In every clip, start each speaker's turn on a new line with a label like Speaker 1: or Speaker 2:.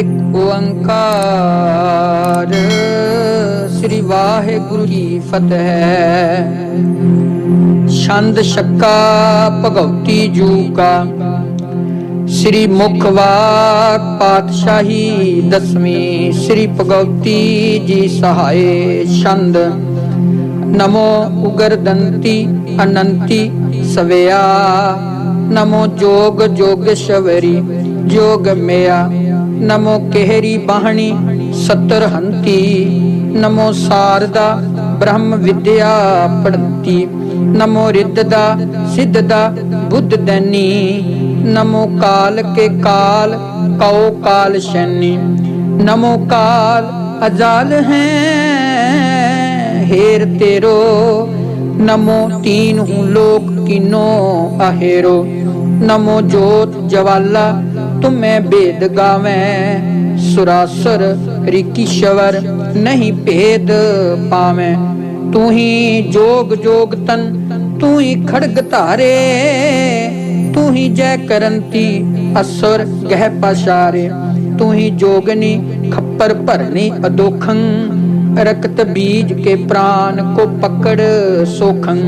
Speaker 1: ਇੱਕ ਓੰਕਾਰ ਸ੍ਰੀ ਵਾਹਿਗੁਰੂ ਜੀ ਫਤਿਹ। ਛੰਦ ਛੱਕਾ ਭਗਉਤੀ ਜੂ ਕਾ ਸ੍ਰੀ ਮੁਖ ਵਾਕ ਪਾਤਸ਼ਾਹੀ ਦਸਵੀਂ ਸ੍ਰੀ ਭਗਉਤੀ ਜੀ ਸਹਾਏ। ਛੰਦ ਨਮੋ ਉਗਰਦੰਤੀ ਅਨੰਤੀ ਸਵਿਆ ਨਮੋ ਜੋਗ ਜੋਗੇਸ਼ਵਰੀ जोग मेया नमो केहरी बाहणी सतर हंती नमो शारदा ब्रह्म विद्या पढ़ंती नमो रिद्धदा सिद्धदा बुद्ध दैनी नमो काल के काल कौ काल शैनी नमो काल अजाल हैं हेर तेरो नमो तीन हूँ लोक कीनो अहेरो नमो जोत जवाला तुम्हें वेद गावें सुरासुर ऋकिश्वर नहीं भेद पावें। तू ही जोग जोग तन तू ही खड़ग धारे तू ही जय करंती असुर गह पसारे तू ही जोगनी खप्पर भरनी अदोखं रक्त बीज के प्राण को पकड़ सोखं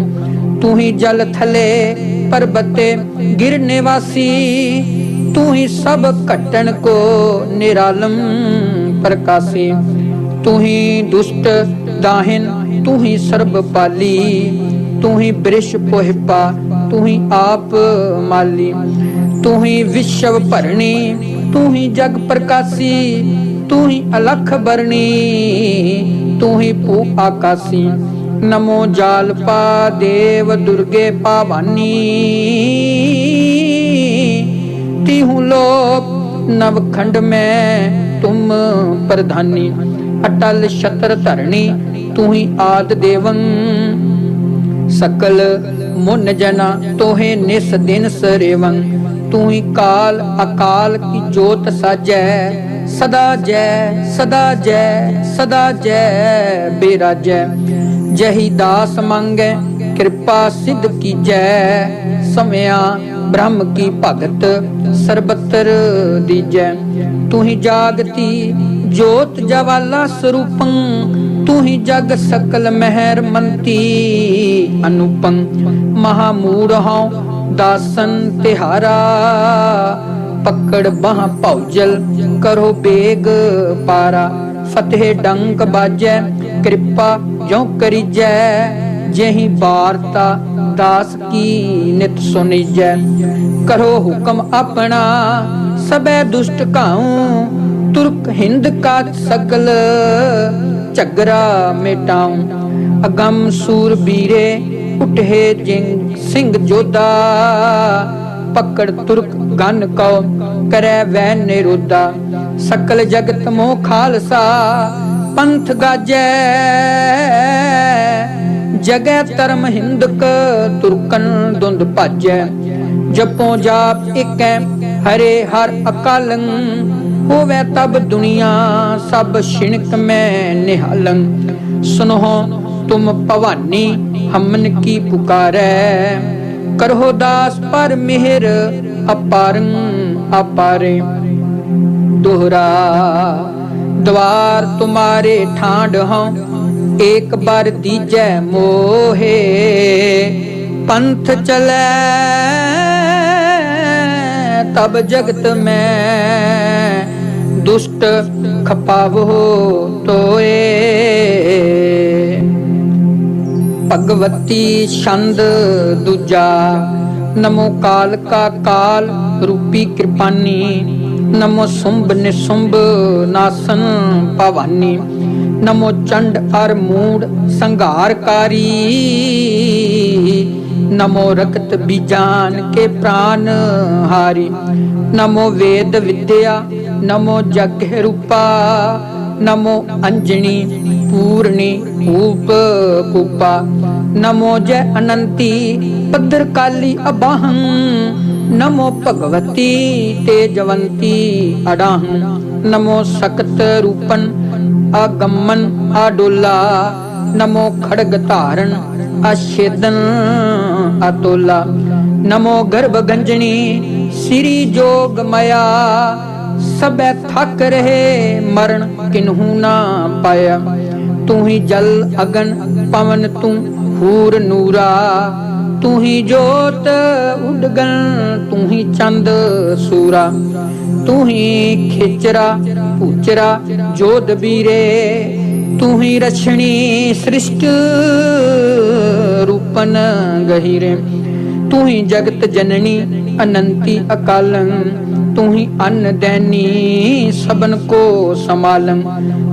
Speaker 1: तू ही जल थले पर्वते गिर निवासी तू ही सब घटन को निरालम प्रकाशी तू ही दुष्ट दाहिन तू ही सर्ब पाली तू ही वृष पोहिपा तू ही आप माली तू ही विश्व भरणी तू ही जग प्रकाशी तू ही अलख बरणी तू ही भू आकाशी नमो जालपा देव दुर्गे पावानी तीहूं लोक नवखंड में तुम प्रधानी अटल छत्र धरणी तू ही आद देवं सकल मुन जना तोहे निस दिन सरेवं तू ही काल अकाल की जोत साजै सदा जय सदा जय सदा जय बेराजै जही दास मांगे कृपा सिद्ध की जय समया ब्रह्म की भगत सर्वत्र दीजै तू ही जागती जोत जवाला स्वरूपं तू ही जग सकल मेहर मंती अनुपं महामूढ़ हूँ दासन तिहारा पकड़ बाह पौजल करो बेग पारा फतेह डंक बाजै कृपा जो करीजै जही वार्ता दास की नित सुनिजै करो हुक्म अपना सबे दुष्ट काऊं तुर्क हिंद का सकल झगड़ा मिटाऊं अगम सूर बीरे उठे जिंग सिंह जोधा पकड़ तुर्क गन को करे वै निरोधा सकल जगत मोह खालसा पंथ गाजै जगह धर्म हिंदक तुर्कन धुंद भाजै जपो जाप एक हरे हर अकालं होवे तब दुनिया सब छिणक में निहालं सुनो तुम भवानी हमन की पुकारै करो दास पर मेहर अपारं अपारे दोहरा द्वार तुम्हारे ठांड हों एक बार दीजै मोहे पंथ चले तब जगत में दुष्ट खपावो तोए। भगवती छंद दूजा नमो काल का काल रूपी कृपानी नमो शुंभ निशुंभ नासन भवानी नमो चंड अर मूड संहारकारी नमो रक्त बीजान के प्राण हारी नमो वेद विद्या नमो जग रूपा नमो अंजनी पूर्णी रूप कूपा नमो जय अनंती पद्र काली अबाहं नमो भगवती तेजवंती अडाहं नमो सकत रूपन आगमन आडोला नमो खड़ग धारण अछेदन अतोला नमो गर्भ गंजनी श्री जोग मया सबै थक रहे मरण किन्हू ना पाया। तू ही जल अगन पवन तू हूर नूरा, तू ही जोत उडगन तू ही चंद सूरा। तू ही खिचरा पूचरा जोध बीरे, तू ही रछणी सृष्ट रूपन गहीरे। तू ही जगत जननी अनंती अकालन, तू ही अन्न दैनी सबन को समालम।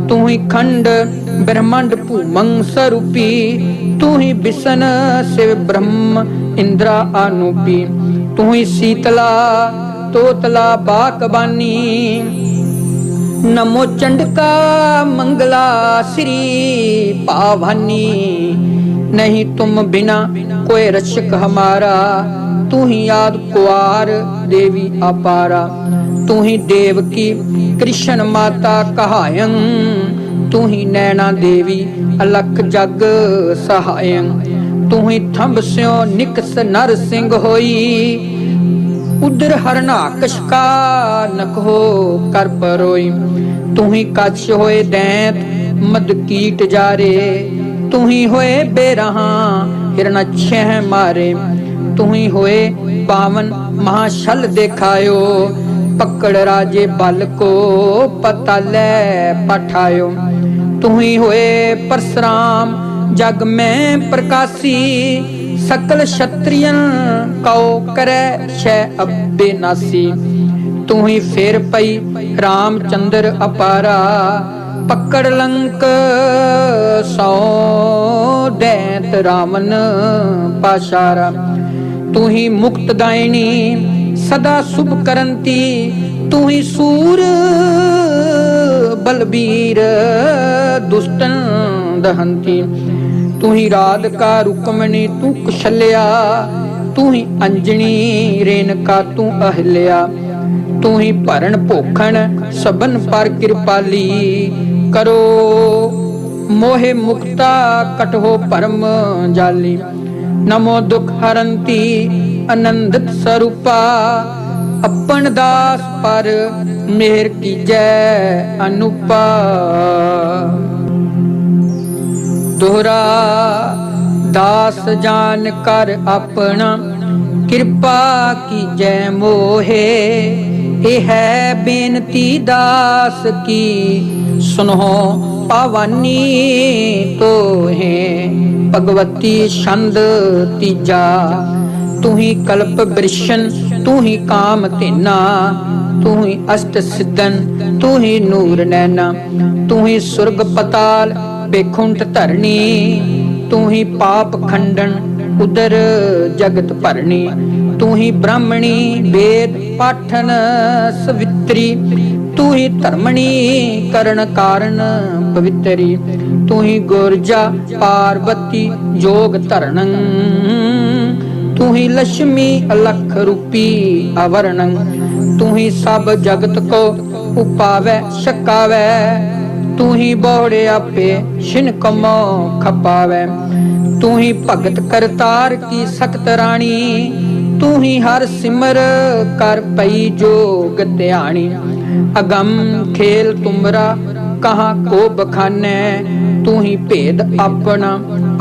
Speaker 1: तू ही खंड ब्रह्मांड भूमंग स्वरूपी, तू ही बिसन शिव ब्रह्म इंद्रा अनूपी। तू ही शीतला तोतला बाकबानी, नमो चंडका मंगला श्री पावानी। नहीं तुम बिना कोई रक्षक हमारा, तू ही याद कुआर देवी अपारा। तू ही देवकी कृष्ण माता कहायं, तू ही नैना देवी अलख जग सहायं। तू ही थंब स्यो निकस नर सिंह होई, उदर हरनाकश का नख हो कर परोई। तू ही कच्छ होए दैंत मद कीट जारे, तू ही होए बेरहा हिरणाक्ष मारे। तू ही होए पावन महाशल देखायो, पकड़ राजे बल को पताले पठायो। तू ही होए परशुराम जग में प्रकाशी, सकल क्षत्रियन कौ करे शह अबेनासी। तू ही फेर पई रामचंद्र अपारा, पकड़ लंक सौ दैत रावण पाशारा। तू ही मुक्त दायिनी सदा शुभ करंती, तू ही सूर बलबीर दुष्टन दहंती। तू ही राधिका रुक्मणी तू कुशल्या, तू ही अंजनी रेणुका तू अहिल्या। तू ही भरण पोखण सबन पर कृपाली, करो मोहे मुक्ता कटहो परम जाली। नमो दुख हरंती आनंदित स्वरूपा, अपन दास पर मेहर कीजै अनुपा। दोहरा दास जान कर अपना, कृपा कीजै मोहे। ए है बेनती दास की सुनो पावानी, तो है भगवती छंद तीजा। तू ही कल्प वृषण तू ही काम तेना, तू ही अष्ट सिद्धन तू ही नूर नैना। तू ही सुर्ग पताल बेकुंठ धरणी, तू ही पाप खंडन उदर जगत भरणी। तू ही ब्राह्मणी वेद पाठन सवित्री, तू ही धर्मणी करण कारण पवित्री। तू ही गुरजा पार्वती जोग धरणं, तू ही लक्ष्मी अलख रूपी आवरणं। तू ही सब जगत को उपावै छकावै, तू ही बोहड़े आपे छिन कमो खपावै। तू ही भगत करतार की सख्त रानी, तू ही हर सिमर कर पई जोग ध्यानी। अगम खेल तुमरा कहाँ को बखानै, तू ही भेद अपना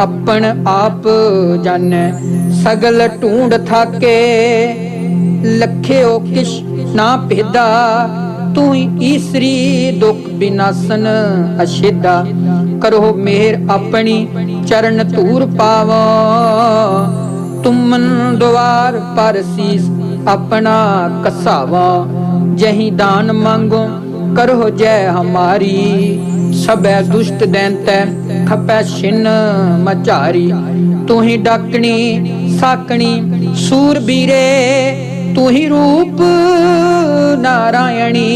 Speaker 1: अपन आप जानै। सगल ढूंढ थाके लख्यो किश ना भेदा, तू ही ईसरी दुख विनाशन अछेदा। करो मेहर अपनी चरण धूर पावो, तुमन द्वार पर शीस अपना कसावा। जही दान मांगो करो जय हमारी, सबै दुष्ट दैंतै खपै छिन मचारी। तू ही डाकनी साकनी सूरबीरे, तू ही रूप नारायणी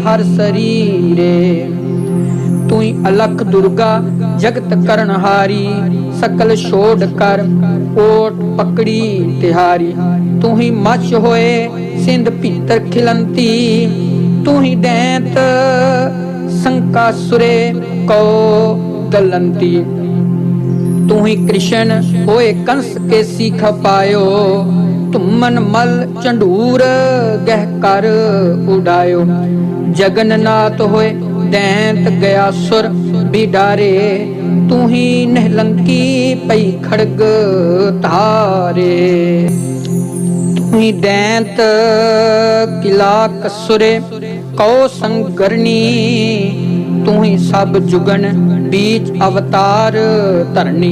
Speaker 1: हर शरीरे। तू ही अलख दुर्गा जगत करनहारी, सकल छोड़ कर ओट पकड़ी तिहारी। तू ही मच होए सिंध भीतर खिलंती, तू ही दैंत संकासुरे को दलंती। तू ही कृष्ण होए कंस के सीख पायो, ਧੁੰਮਨ ਮਲ ਝੰਡੂਰ ਗਹਿ ਕਰ ਉਡਾਇਓ। ਜਗਨਨਾਥ ਹੋਏ ਦੈਂਤ ਗਿਆ ਸੁਰ ਬਿਡਾਰੇ, ਤੂੰ ਹੀ ਨਿਹਲੰਕੀ ਪਈ ਖੜਗ ਧਾਰੇ। ਤੂੰ ਹੀ ਦੈਂਤ ਕਿਲਾ ਕਸੁਰੇ ਕਉ ਸੰਗਰਨੀ, ਤੂੰ ਹੀ ਸਭ ਜੁਗਨ बीच अवतार धरनी।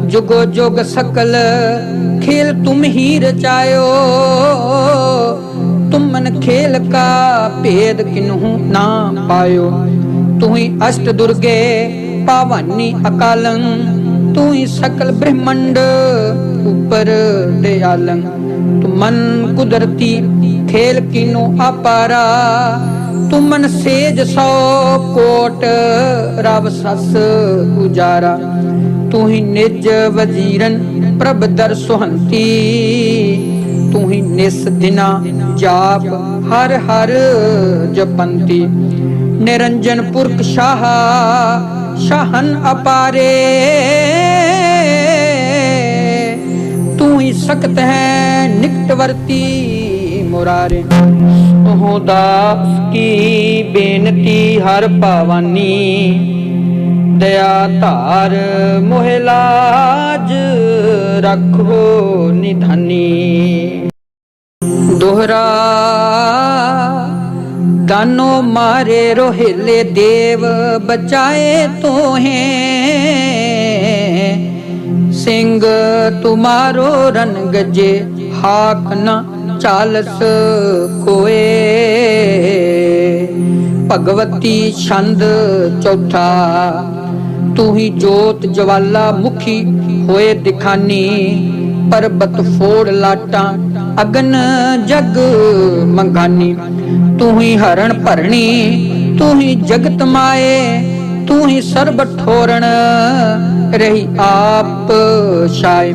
Speaker 1: जुगो जुग सकल खेल तुम ही रचायो, तुम मन खेल का भेद किन्हू ना पायो। तू ही अष्ट दुर्गे पावानी अकालं, तू ही सकल ब्रह्मंड ऊपर दयालं। तू मन कुदरती खेल किन्हू अपारा, तू मन सेज 100 कोट रव सस उजारा। तू ही निज वजीरन प्रभ दर सुहंती, तू ही निस दिना जाप हर हर जपंती। निरंजन पुरख शाह शाहन अपारे, तू ही सकत है निकटवर्ती मुरारे। हो दास की बेनती हर पावानी, दया धार मोहे लाज रखो निधानी। दोहरा दानो मारे रोहिले देव बचाए तो हैं, सिंह तुम्हारो रन गजे हाक न चालस कोए। भगवती छंद चौथा, तू ही जोत ज्वाला मुखी होए दिखानी। पर्वत फोड़ लाटा अगन जग मंगानी, तू ही हरण भरणी तू ही जगत माए। तू ही सर्ब ठोरण रही आप शाय,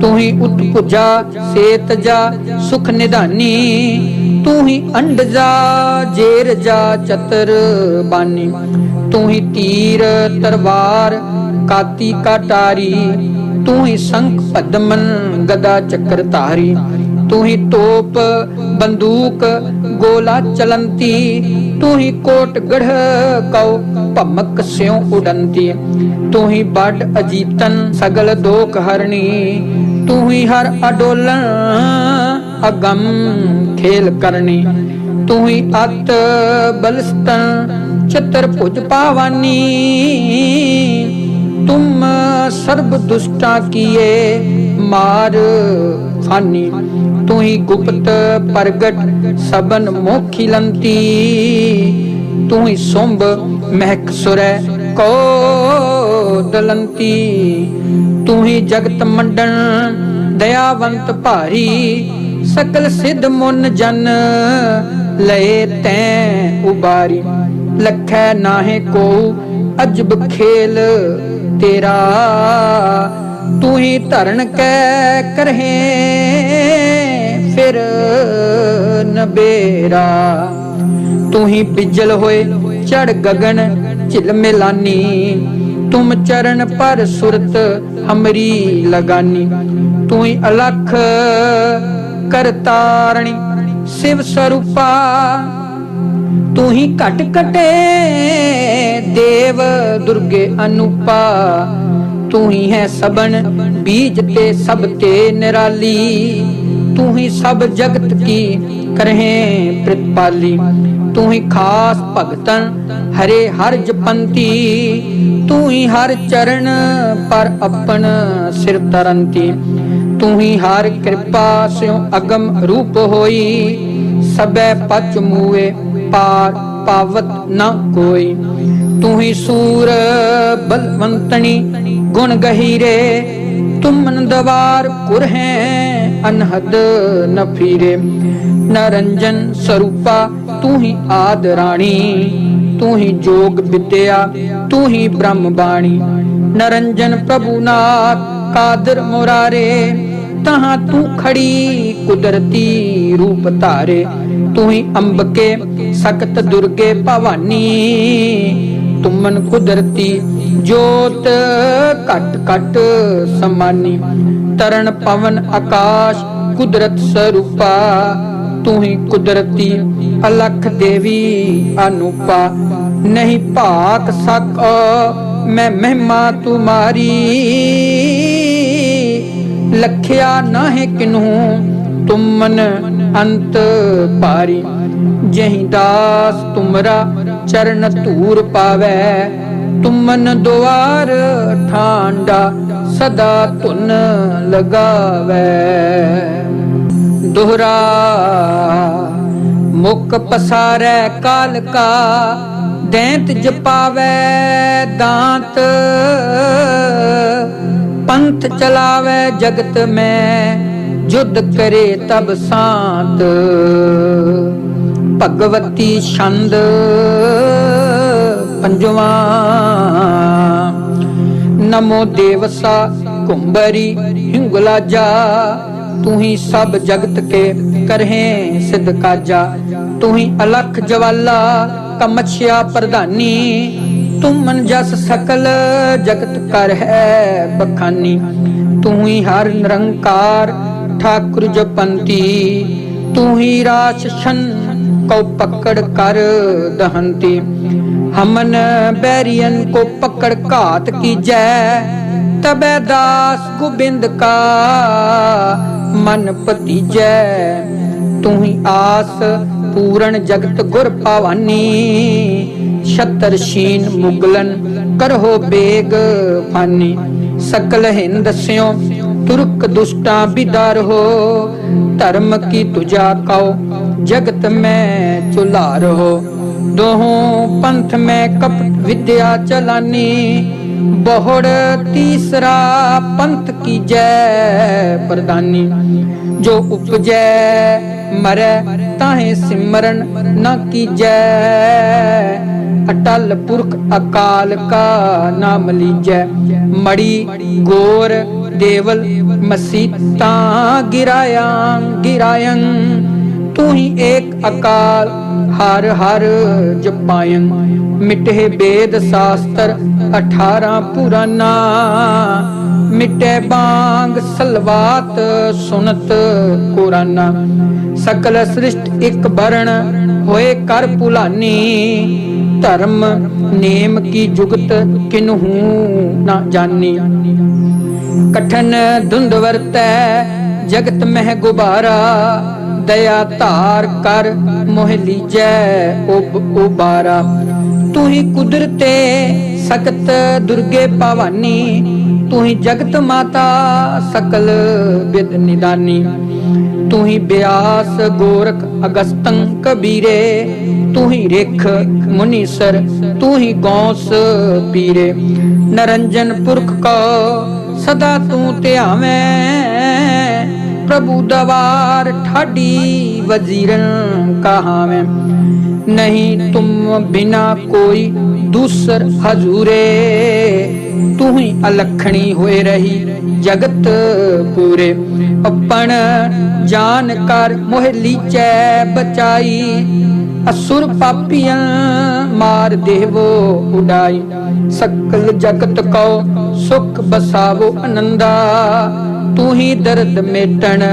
Speaker 1: तू ही उत्पुजा सेत जा सुख निधानी। तू ही अंड जा जेर जा चतर बानी, तू ही तीर तरवार काती काटारी। तू ही शंख पद्मन गदा चक्र धारी, तू ही तोप बंदूक गोला चलंती। तू ही कोट गढ़ कौ भमक स्यों उड़ंती, तू ही बड़ अजीतन सगल दोख हरणी। तू ही हर अडोलन अगम खेल करनी, तू ही अत बलस्तन चतुर्भुज पावानी। तुम सर्व दुष्टा किए मार फानी, तू ही गुप्त प्रगट सबन मोखिलंती। तू ही सुंभ महक सुरै को दलंती। तू ही जगत मंडन दयावंत भारी, सकल सिद्ध मुन जन लए तैं उबारी। लखै नाहे को अजब खेल तेरा, तू ही धरण कै करहे फिर नबेरा। तू ही बिजल होए चढ़ गगन झिल मिलानी, तुम चरण पर सुरत हमरी लगानी। तू ही अलख करतारणी शिव स्वरूपा, तू ही घट कटे देव दुर्गे अनुपा। तू ही है सबन बीज ते सब ते निराली, तू ही सब जगत की करहे प्रतिपाली। तू ही खास भगतन हरे हर जपंती, तू ही हर चरण पर अपन सिर तरंती। तू ही हर कृपा स्यों अगम रूप होई, सबे पच मुए पार पावत न कोई। तू ही सूर बलवंतनी गुण गहीरे, तुम दवार कुर हैं अनहद न फिरे। नरंजन स्वरूपा तू ही आदराणी, तू ही जोग विद्या तू ही ब्रह्म बाणी। नरंजन प्रभुनाथ कादर मुरारे, तहाँ तू खड़ी कुदरती रूप धारे। तू ही अम्ब के सकत दुर्गे भवानी, तुमन कुदरती जोत कट कट समानी। तरण पवन आकाश कुदरत स्वरूपा, तू ही कुदरती अलख देवी अनुपा। नहीं भाक सको मैं महिमा तुम्हारी, लखिया नाहे किन्हू तुम मन अंत पारी। जही दास तुमरा चरण धूर पावै, तुम मन द्वार ठांडा सदा धुन लगावै। दोहरा मुख पसारै काल का, दैंत जपावै दांत। पंथ चलावै जगत में, युद्ध करे तब सांत। भगवती छंद पंजवा। नमो देवसा कुंभरी हिंगुलाजा, तू ही सब जगत के करहे सिद्ध काजा। तू ही अलख ज्वाला कमछिया प्रधानी, तुम मन जस सकल जगत कर है बखानी। तू ही हर निरंकार ठाकुर जपंती, तू ही राक्षसन को पकड़ कर दहंती। हमन बैरियन को पकड़ घात कीजै, तबे दास गोबिंद का मन भतीजै। तू ही आस पूर्ण जगत गुर पावानी, छतर शीन मुगलन करहो बेग फानी। सकल हिंद स्यों तुर्क दुष्टा बिदार हो, धर्म की तुझा कहो जगत में चुलार हो। दोहों पंथ में कपट विद्या चलानी, बहुड़ तीसरा पंथ की जय प्रदानी। जो उपजै मरै ताहे सिमरन न कीजै, अटल पुरख अकाल का नाम लीजै। मड़ी गोर देवल मसीता गिरायं, तू ही एक अकाल हर हर जपायं। मिटे वेद शास्त्र 18 पुराना, मिटे बांग सलवात सुनत कुराना। सकल सृष्ट एक वर्ण होए कर पुलानी, धर्म नेम की जुगत किन्हू न जानी। कठन धुंध वरतै जगत मह गुबारा, दया धार कर मोह लीजै उबारा। तू ही कुदरते सकत दुर्गे भवानी, तू ही जगत माता सकल विद निदानी। तू ही व्यास गोरख अगस्तं कबीरे, तू ही रेख मुनीसर तू ही गौस पीरे। नरंजन पुरख को सदा तू ध्यावैं, प्रभु दवार ठाडी वजीरन कहावैं। नहीं तुम बिना कोई दूसर हजूरे, तू ही अलखणी होए रही जगत पूरे। अपन जान कर मोह लीचै बचाई, असुर पापियां मार देवो उड़ाई। सकल जगत को सुख बसावो आनंदा, तू ही दर्द मेटन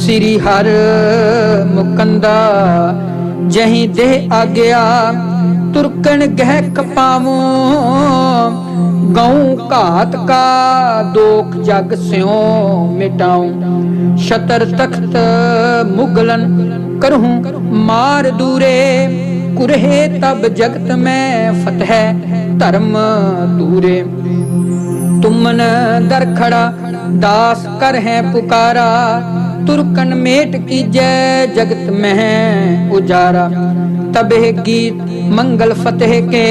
Speaker 1: श्री हर मुकंदा। जही देह आ गया तुरकन गह कपावो, गऊ घात का दोख जग स्यों मिटाऊं। शतर तख्त मुगलन करहूं मार दूरे, कुरहे तब जगत में फतह धर्म दूरे। तुमन दर खड़ा दास कर है पुकारा, तुरकन मेट की जय जगत में उजारा। तबे गीत मंगल फतेह के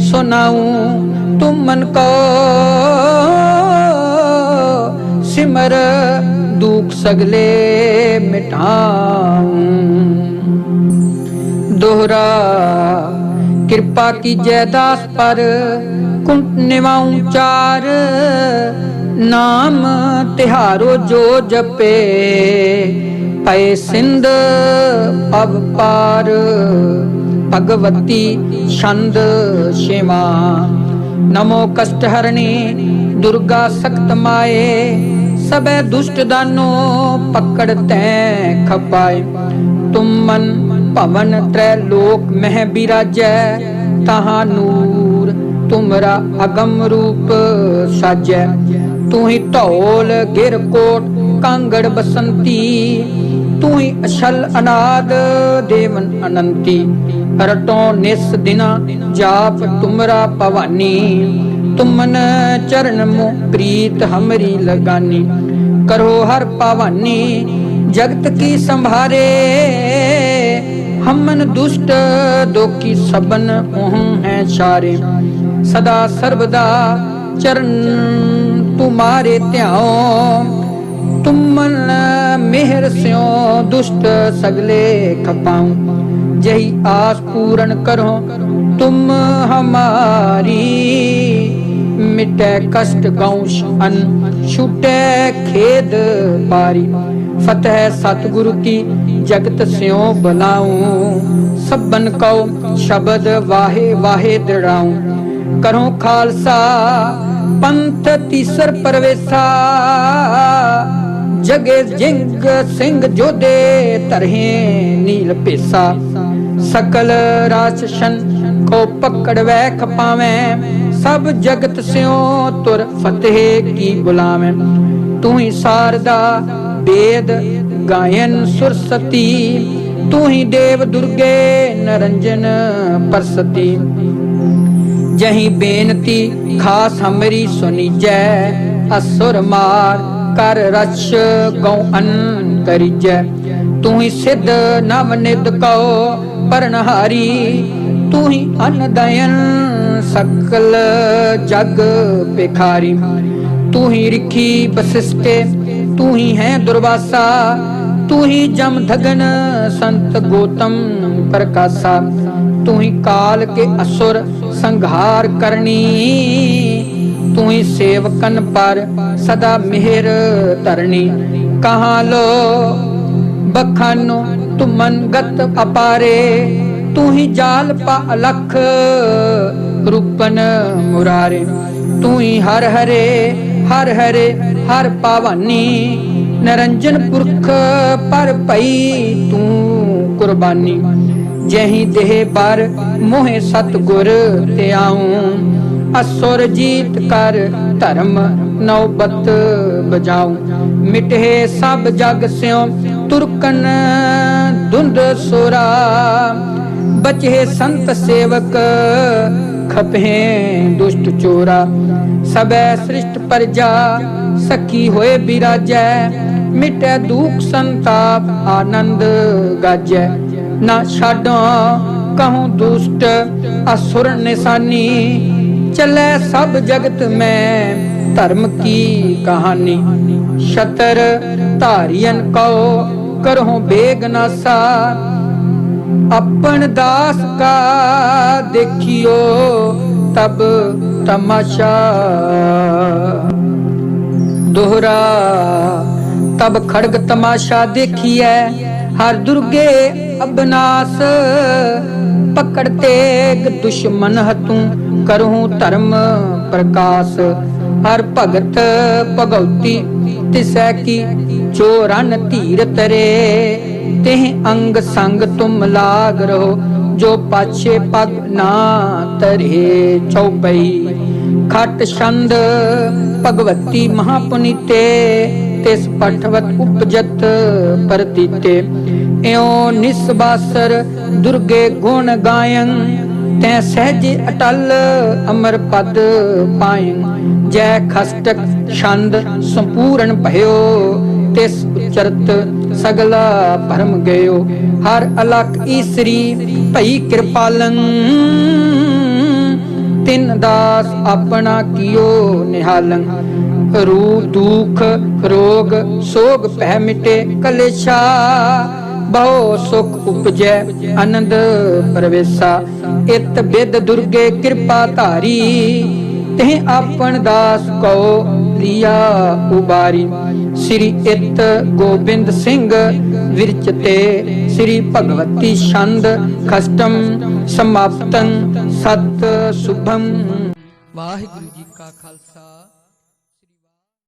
Speaker 1: सुनाऊं, तुम मन को सिमर दुख सगले मिटाऊं। दोहरा कृपा की जय दास पर कुंठ निवाऊं चार, नाम तिहारो जो जपे पै सिंध पव पार। भगवती छंद शिवा। नमो कष्ट हरणी दुर्गा सक्त माए, सबे दुष्ट दानो पकड़ तैं खपाए। तुम मन पवन त्रैलोक मह बिराजै, तहाँ नूर तुमरा अगम रूप साजै। तू ही धौल गिरकोट कांगड़ बसंती, तू ही अछल अनाद देवन अनंती। रटो निस दिना जाप तुमरा भवानी, तुमन चरण मुँह प्रीत हमरी लगानी। करो हर पावानी जगत की संभारे, हमन दुष्ट दोखी सबन ओहं हैं सारे। सदा सर्वदा चरण तुम्हारे त्याओ, तुमन मेहर स्यो दुष्ट सगले खपाऊं। जही आस पूर्ण करो तुम हमारी, मिटे कष्ट गौश अन छूटे खेद पारी। फतेह सतगुरु की जगत स्यों बुलाऊं, सबन को शब्द वाहे वाहे दृढ़ाऊं। करो खालसा पंथ तीसर परवेसा, जगे जिंग सिंह जोधे तरहे नील पेसा। सकल राक्षसन को पकड़ वै खपावे, सब जगत स्यों तुर फतेह की बुलावे। तू ही शारदा वेद गायन सुरसती, तू ही देव दुर्गे नरंजन परसती। जही बेनती खास हमरी सुनी जै, असुर मार कर रक्ष गौ अन करिजै। तू ही सिद्ध नवनिध कहो परनहारी, तू ही अन्न दयन सकल जग भिखारी। तू ही ऋखि वशिष्ठ, तू ही है दुर्वासा, तू ही जम धगन संत गौतम प्रकाशा। तू ही काल के असुर संहार करनी, तू ही सेवकन पर सदा मिहिर तरनी। कहाँ लो बखानो तुमन गत अपारे, तू ही जाल पा अलख रूपन मुरारे। तू ही हर हरे हर हरे हर पावानी, नरंजन पुरख पर पई तू कुर्बानी। जही देह पर मोहे सतगुर ते आऊं, असुर जीत कर धर्म नौबत बजाऊं। मिटे सब जग स्यों तुरकन धुंध सोरा, बचे संत सेवक खपे दुष्ट चोरा। सबे सृष्ट प्रजा सखी होए बिराजै, मिटे दुख संताप आनंद गाजै। ना छाडो कहूँ दुष्ट असुर निशानी, चले सब जगत में धर्म की कहानी। शतर धारियन कहो करहो बेगनासा, अपन दास का देखियो तब तमाशा। दोहरा तब खड़ग तमाशा देखिए, हर दुर्गे अबनास। पकड़ते दुश्मन हतू करहूं धर्म प्रकाश। हर भगत भगवती तिसै की जो रन धीर तरे, तेह अंग संग तुम लाग रहो जो पाछे पग ना तरे। चौपई खट छंद भगवती महापुनीते, तिस पठवत उपजत परतीते। एओ निस्बासर दुर्गे गुण गायन, तै सहजे अटल अमर पद पायन। जय खष्टक छंद संपूर्ण भयो, तिस उच्चरत सगला भरम गयो। हर अलख ईसरी भई कृपालन, तिन दास अपना कियो निहालन। रूप दुख रोग सोग पह मिटे कलेशा, बहु सुख उपजै आनंद प्रवेशा। इत बिद दुर्गे कृपा धारी, तेह आपन दास को लिया उबारी। श्री इत गोबिंद सिंह विरचते, श्री भगवती छंद खष्टम समाप्तं सत शुभम। वाहिगुरु जी का खालसा।